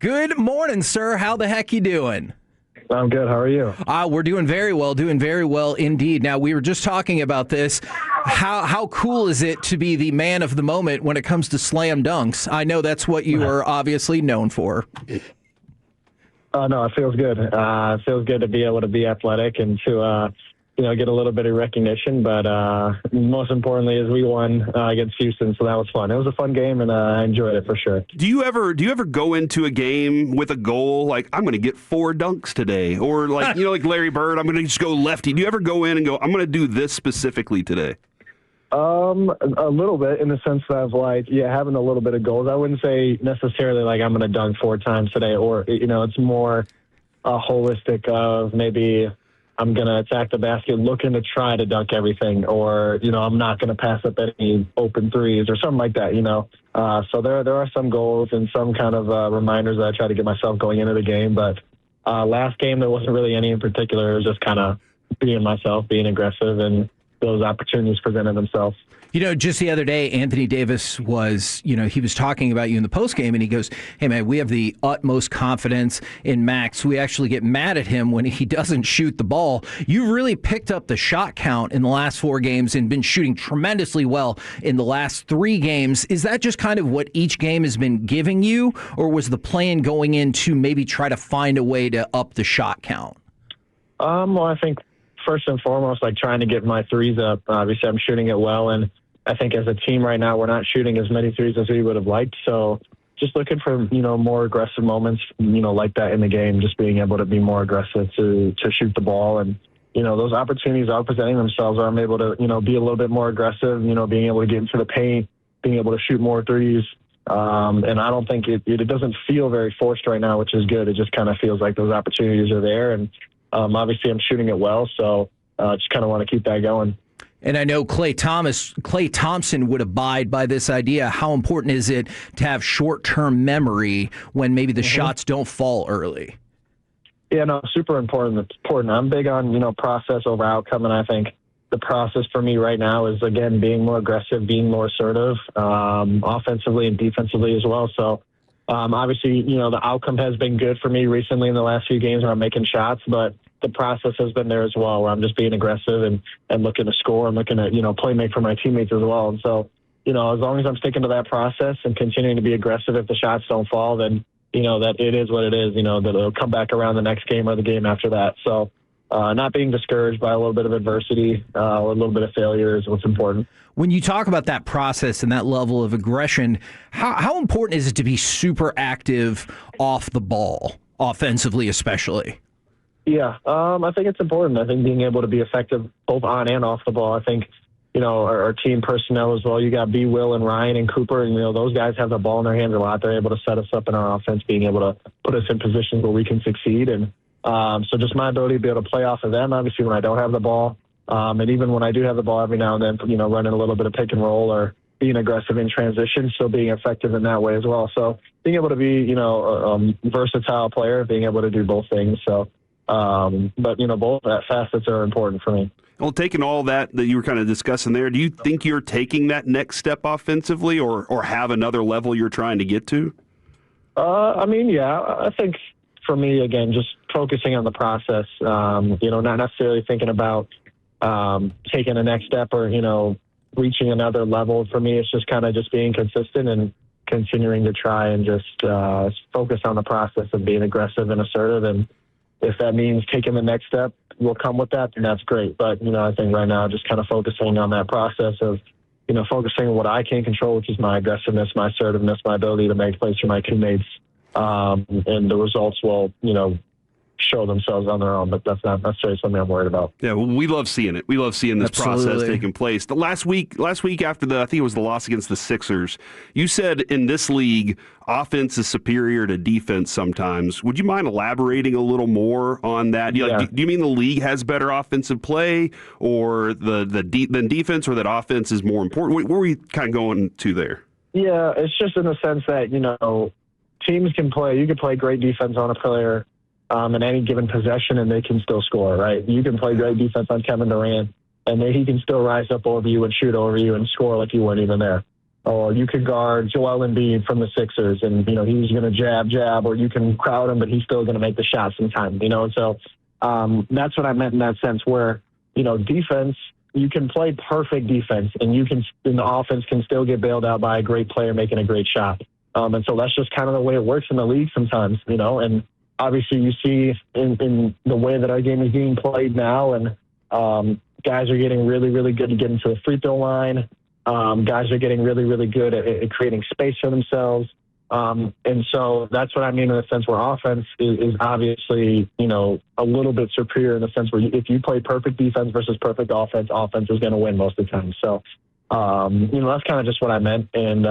Good morning, sir. How the heck you doing? I'm good. How are you? We're doing very well indeed. Now, we were just talking about this. How cool is it to be the man of the moment when it comes to slam dunks? I know that's what you are obviously known for. No, it feels good. It feels good to be able to be athletic and to get a little bit of recognition. But most importantly, is we won against Houston, so that was fun. It was a fun game, and I enjoyed it for sure. Do you ever go into a game with a goal like I'm going to get 4 dunks today, or like like Larry Bird, I'm going to just go lefty? Do you ever go in and go, I'm going to do this specifically today? A little bit, in the sense of having a little bit of goals. I wouldn't say necessarily like I'm going to dunk 4 times today, or it's more holistic of maybe I'm going to attack the basket looking to try to dunk everything, or I'm not going to pass up any open threes or something like that. So there are some goals and some kind of reminders that I try to get myself going into the game. But last game there wasn't really any in particular. It was just kind of being myself, being aggressive, and those opportunities presented themselves. Just the other day, Anthony Davis was, he was talking about you in the postgame, and he goes, hey, man, we have the utmost confidence in Max. We actually get mad at him when he doesn't shoot the ball. You've really picked up the shot count in the last 4 games and been shooting tremendously well in the last 3 games. Is that just kind of what each game has been giving you, or was the plan going in to maybe try to find a way to up the shot count? Well, I think first and foremost, trying to get my threes up. Obviously, I'm shooting it well, and I think as a team right now, we're not shooting as many threes as we would have liked. So just looking for, more aggressive moments, like that in the game, just being able to be more aggressive to shoot the ball. And, those opportunities are presenting themselves, where I'm able to, be a little bit more aggressive, being able to get into the paint, being able to shoot more threes. And I don't think it doesn't feel very forced right now, which is good. It just kind of feels like those opportunities are there. And obviously I'm shooting it well, so just kind of want to keep that going. And I know Klay Thompson would abide by this idea. How important is it to have short-term memory when maybe the shots don't fall early? Yeah, no, super important. It's important. I'm big on, process over outcome, and I think the process for me right now is, again, being more aggressive, being more assertive, offensively and defensively as well. So obviously, the outcome has been good for me recently in the last few games where I'm making shots, but the process has been there as well, where I'm just being aggressive and looking to score and looking at, play make for my teammates as well. And so, as long as I'm sticking to that process and continuing to be aggressive, if the shots don't fall, then, that it is what it is, that it'll come back around the next game or the game after that. So not being discouraged by a little bit of adversity or a little bit of failure is what's important. When you talk about that process and that level of aggression, how important is it to be super active off the ball, offensively especially? Yeah, I think it's important. I think being able to be effective both on and off the ball. I think, our team personnel as well. You got B, Will, and Ryan and Cooper, and, those guys have the ball in their hands a lot. They're able to set us up in our offense, being able to put us in positions where we can succeed. And so just my ability to be able to play off of them, obviously, when I don't have the ball. And even when I do have the ball every now and then, running a little bit of pick and roll or being aggressive in transition, still being effective in that way as well. So being able to be, a versatile player, being able to do both things. So, but, both facets are important for me. Well, taking all that you were kind of discussing there, do you think you're taking that next step offensively or have another level you're trying to get to? Yeah, I think for me, again, just focusing on the process, not necessarily thinking about taking the next step or, reaching another level. For me, it's just kind of just being consistent and continuing to try and just focus on the process of being aggressive and assertive. And if that means taking the next step will come with that, then that's great. But, I think right now just kind of focusing on that process of, focusing on what I can control, which is my aggressiveness, my assertiveness, my ability to make plays for my teammates. And the results will, show themselves on their own, but that's not necessarily something I'm worried about. Yeah, well, we love seeing it. We love seeing this Absolutely. process taking place. The last week after I think it was the loss against the Sixers, you said in this league, offense is superior to defense sometimes. Would you mind elaborating a little more on that? Do you mean the league has better offensive play or than defense, or that offense is more important? Where are we kind of going to there? Yeah, it's just in the sense that, teams can play. You can play great defense on a player in any given possession, and they can still score, right? You can play great defense on Kevin Durant, and he can still rise up over you and shoot over you and score like you weren't even there. or you could guard Joel Embiid from the Sixers, and he's going to jab, or you can crowd him, but he's still going to make the shot sometimes. And so that's what I meant in that sense, where defense, you can play perfect defense, and the offense can still get bailed out by a great player making a great shot. And so that's just kind of the way it works in the league sometimes, and obviously you see in the way that our game is being played now, and guys are getting really, really good at getting to the free throw line. Guys are getting really, really good at creating space for themselves. And so that's what I mean in the sense where offense is obviously, a little bit superior in the sense where if you play perfect defense versus perfect offense, offense is going to win most of the time. So, that's kind of just what I meant. And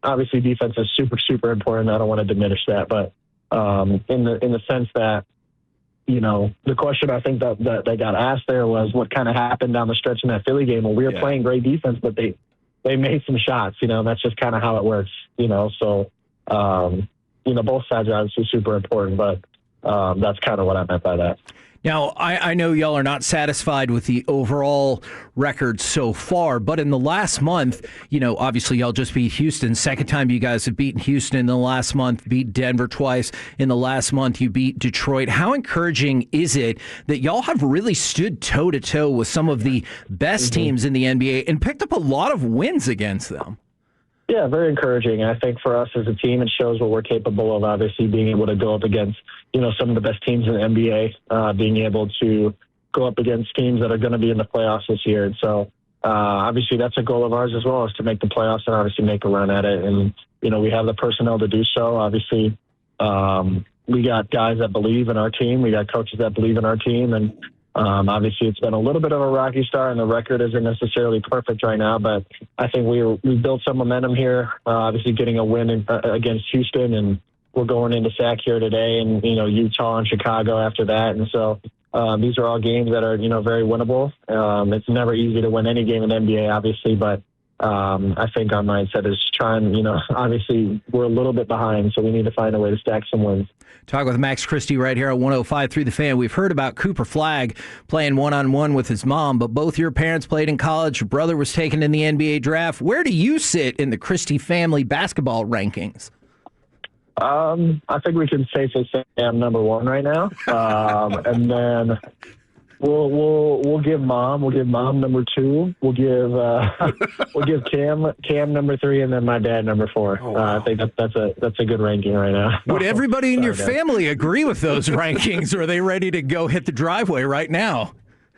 obviously defense is super, super important. I don't want to diminish that. But in the sense that, the question I think that they got asked there was what kind of happened down the stretch in that Philly game when we were playing great defense, but they made some shots, that's just kind of how it works, so, both sides are obviously super important, but that's kind of what I meant by that. Now, I know y'all are not satisfied with the overall record so far, but in the last month, obviously y'all just beat Houston. Second time you guys have beaten Houston in the last month, beat Denver twice. In the last month, you beat Detroit. How encouraging is it that y'all have really stood toe-to-toe with some of the best teams in the NBA and picked up a lot of wins against them? Yeah, very encouraging. I think for us as a team, it shows what we're capable of, obviously, being able to go up against, some of the best teams in the NBA, being able to go up against teams that are going to be in the playoffs this year. And so, obviously, that's a goal of ours as well, is to make the playoffs and obviously make a run at it. And, we have the personnel to do so. Obviously, we got guys that believe in our team. We got coaches that believe in our team. And obviously, it's been a little bit of a rocky start, and the record isn't necessarily perfect right now. But I think we built some momentum here. Obviously, getting a win against Houston, and we're going into SAC here today, and Utah and Chicago after that. And so these are all games that are very winnable. It's never easy to win any game in the NBA, obviously, but I think our mindset is trying. Obviously, we're a little bit behind, so we need to find a way to stack some wins. Talk with Max Christie right here at 105.3 The Fan. We've heard about Cooper Flagg playing one-on-one with his mom, but both your parents played in college. Your brother was taken in the NBA draft. Where do you sit in the Christie family basketball rankings? I think we can safely say I'm number one right now, and then we'll give mom number two. We'll give Cam number three, and then my dad number four. Oh, wow. I think that's a good ranking right now. Would everybody in your family agree with those rankings, or are they ready to go hit the driveway right now?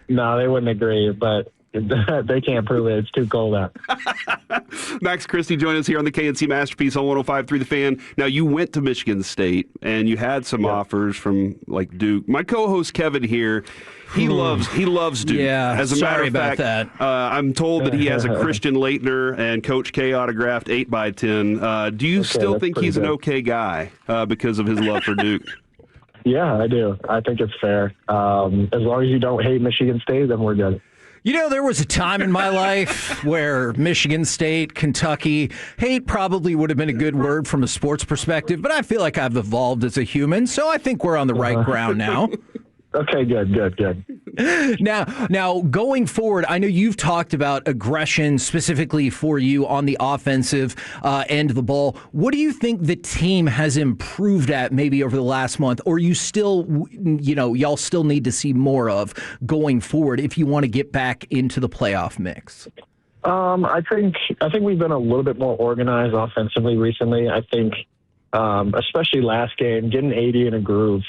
No, they wouldn't agree, but they can't prove it. It's too cold out. Max Christie joined us here on the K&C Masterpiece on 105.3 The Fan. Now, you went to Michigan State, and you had some offers from, like, Duke. My co-host Kevin here, he loves Duke. Yeah, as a sorry matter of fact, I'm told that he has a Christian Laettner and Coach K autographed 8x10. Do you still think he's an okay guy because of his love for Duke? Yeah, I do. I think it's fair. As long as you don't hate Michigan State, then we're good. There was a time in my life where Michigan State, Kentucky, hate probably would have been a good word from a sports perspective, but I feel like I've evolved as a human, so I think we're on the right ground now. Okay, good. Now, going forward, I know you've talked about aggression specifically for you on the offensive end of the ball. What do you think the team has improved at maybe over the last month, or you still, y'all still need to see more of going forward if you want to get back into the playoff mix? I think we've been a little bit more organized offensively recently. I think, especially last game, getting 80 in a groove.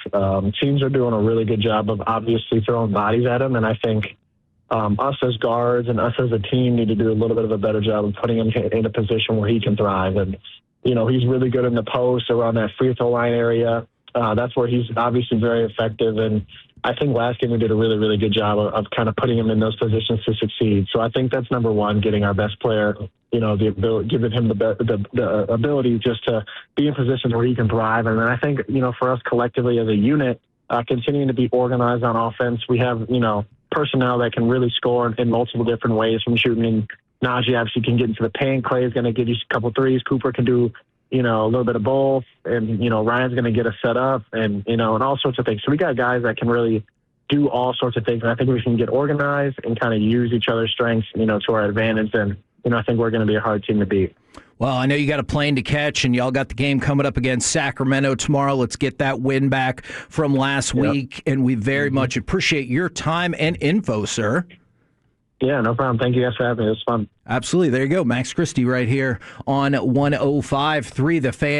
Teams are doing a really good job of obviously throwing bodies at him, and I think us as guards and us as a team need to do a little bit of a better job of putting him in a position where he can thrive. And, he's really good in the post around that free throw line area. That's where he's obviously very effective. And I think last game we did a really, really good job of kind of putting him in those positions to succeed. So I think that's number one, getting our best player, the ability, giving him the ability just to be in positions where he can thrive. And then I think, for us collectively as a unit, continuing to be organized on offense, we have, personnel that can really score in multiple different ways from shooting. And Najee obviously can get into the paint. Clay is going to give you a couple threes. Cooper can do, a little bit of both. And, Ryan's going to get us set up and, and all sorts of things. So we got guys that can really do all sorts of things. And I think we can get organized and kind of use each other's strengths, to our advantage. And, I think we're going to be a hard team to beat. Well, I know you got a plane to catch, and y'all got the game coming up against Sacramento tomorrow. Let's get that win back from last week, and we very much appreciate your time and info, sir. Yeah, no problem. Thank you guys for having me. It was fun. Absolutely. There you go. Max Christie right here on 105.3 The Fan.